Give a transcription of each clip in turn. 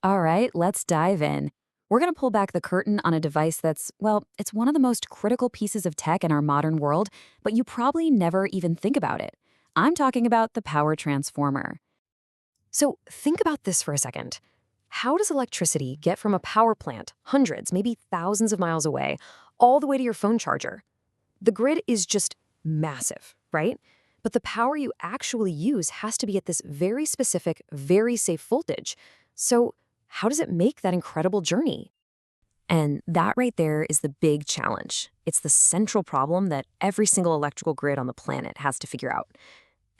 All right, let's dive in. We're going to pull back the curtain on a device that's, well, it's one of the most critical pieces of tech in our modern world, but you probably never even think about it. I'm talking about the power transformer. So think about this for a second. How does electricity get from a power plant, hundreds, maybe thousands of miles away, all the way to your phone charger? The grid is just massive, right? But the power you actually use has to be at this very specific, very safe voltage. So how does it make that incredible journey? And that right there is the big challenge. It's the central problem that every single electrical grid on the planet has to figure out.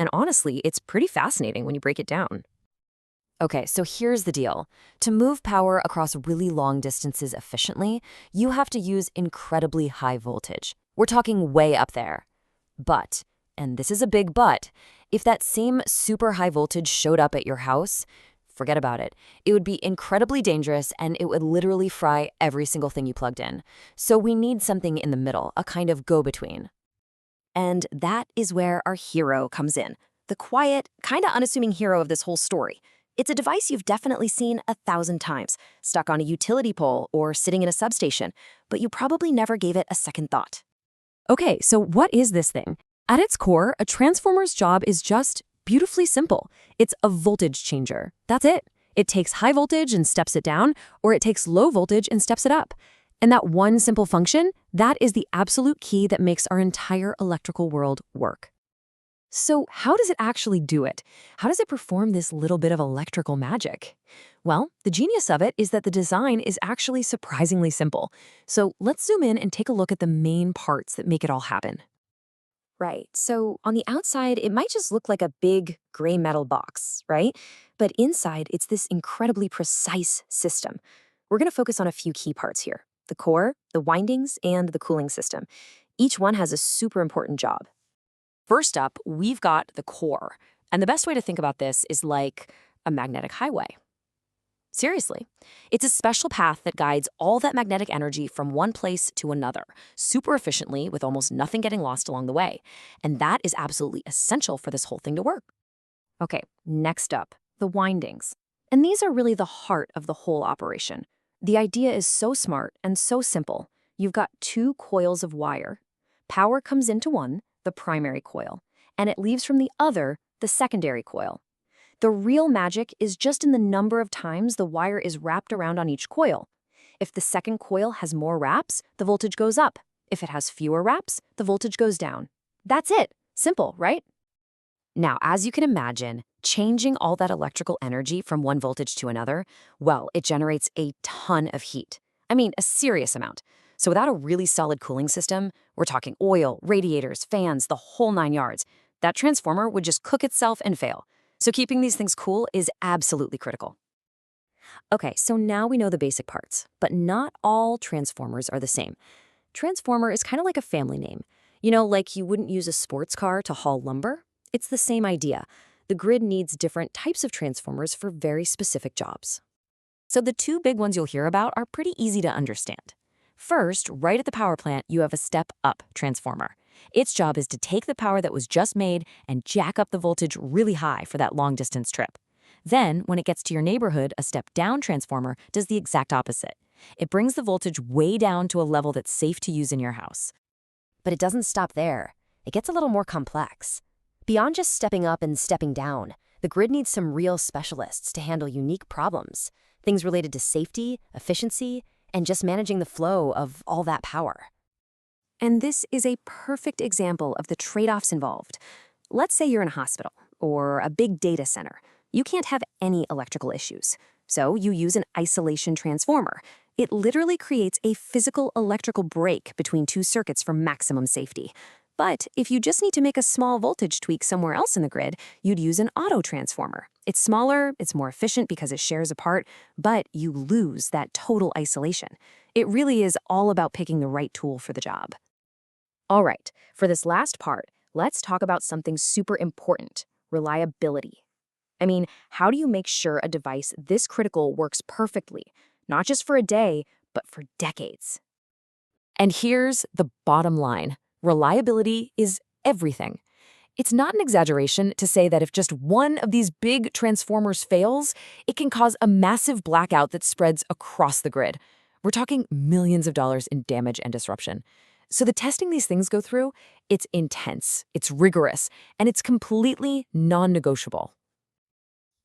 And honestly, it's pretty fascinating when you break it down. Okay, so here's the deal. To move power across really long distances efficiently, you have to use incredibly high voltage. We're talking way up there. But, and this is a big but, if that same super high voltage showed up at your house, forget about it. It would be incredibly dangerous and it would literally fry every single thing you plugged in. So we need something in the middle, a kind of go-between. And that is where our hero comes in. The quiet, kind of unassuming hero of this whole story. It's a device you've definitely seen 1,000 times, stuck on a utility pole or sitting in a substation, but you probably never gave it a second thought. Okay, so what is this thing? At its core, a transformer's job is just beautifully simple. It's a voltage changer. That's it. It takes high voltage and steps it down, or it takes low voltage and steps it up. And that one simple function, that is the absolute key that makes our entire electrical world work. So how does it actually do it? How does it perform this little bit of electrical magic? Well, the genius of it is that the design is actually surprisingly simple. So let's zoom in and take a look at the main parts that make it all happen. Right, so on the outside, it might just look like a big gray metal box, right? But inside, it's this incredibly precise system. We're going to focus on a few key parts here: the core, the windings, and the cooling system. Each one has a super important job. First up, we've got the core. And the best way to think about this is like a magnetic highway. Seriously. It's a special path that guides all that magnetic energy from one place to another, super efficiently with almost nothing getting lost along the way. And that is absolutely essential for this whole thing to work. Okay, next up, the windings. And these are really the heart of the whole operation. The idea is so smart and so simple. You've got two coils of wire. Power comes into one, the primary coil, and it leaves from the other, the secondary coil. The real magic is just in the number of times the wire is wrapped around on each coil. If the second coil has more wraps, the voltage goes up. If it has fewer wraps, the voltage goes down. That's it. Simple, right? Now, as you can imagine, changing all that electrical energy from one voltage to another, well, it generates a ton of heat. I mean, a serious amount. So without a really solid cooling system, we're talking oil, radiators, fans, the whole 9 yards, that transformer would just cook itself and fail. So keeping these things cool is absolutely critical. Okay, so now we know the basic parts, but not all transformers are the same. Transformer is kind of like a family name. You know, like you wouldn't use a sports car to haul lumber? It's the same idea. The grid needs different types of transformers for very specific jobs. So the two big ones you'll hear about are pretty easy to understand. First, right at the power plant, you have a step-up transformer. Its job is to take the power that was just made and jack up the voltage really high for that long-distance trip. Then, when it gets to your neighborhood, a step-down transformer does the exact opposite. It brings the voltage way down to a level that's safe to use in your house. But it doesn't stop there. It gets a little more complex. Beyond just stepping up and stepping down, the grid needs some real specialists to handle unique problems, things related to safety, efficiency, and just managing the flow of all that power. And this is a perfect example of the trade-offs involved. Let's say you're in a hospital or a big data center. You can't have any electrical issues. So you use an isolation transformer. It literally creates a physical electrical break between two circuits for maximum safety. But if you just need to make a small voltage tweak somewhere else in the grid, you'd use an auto transformer. It's smaller, it's more efficient because it shares a part, but you lose that total isolation. It really is all about picking the right tool for the job. All right, for this last part, let's talk about something super important: reliability. I mean, how do you make sure a device this critical works perfectly, not just for a day, but for decades? And here's the bottom line: reliability is everything. It's not an exaggeration to say that if just one of these big transformers fails, it can cause a massive blackout that spreads across the grid. We're talking millions of dollars in damage and disruption. So the testing these things go through, it's intense, it's rigorous, and it's completely non-negotiable.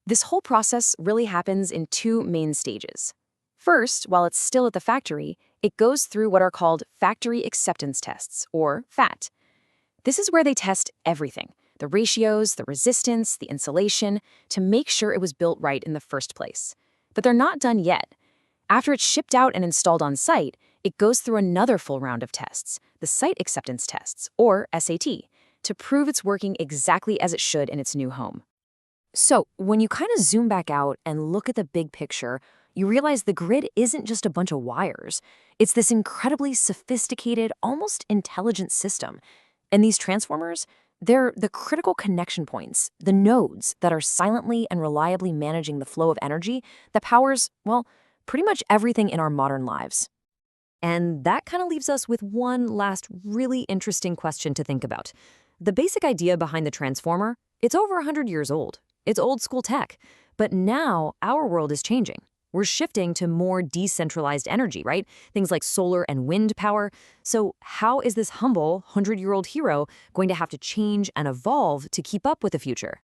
This whole process really happens in two main stages. First, while it's still at the factory, it goes through what are called factory acceptance tests, or FAT. This is where they test everything, the ratios, the resistance, the insulation, to make sure it was built right in the first place. But they're not done yet. After it's shipped out and installed on site, it goes through another full round of tests, the Site Acceptance Tests, or SAT, to prove it's working exactly as it should in its new home. So, when you kind of zoom back out and look at the big picture, you realize the grid isn't just a bunch of wires. It's this incredibly sophisticated, almost intelligent system. And these transformers, they're the critical connection points, the nodes that are silently and reliably managing the flow of energy that powers, well, pretty much everything in our modern lives. And that kind of leaves us with one last really interesting question to think about. The basic idea behind the transformer, it's over 100 years old. It's old school tech. But now our world is changing. We're shifting to more decentralized energy, right? Things like solar and wind power. So how is this humble 100-year-old hero going to have to change and evolve to keep up with the future?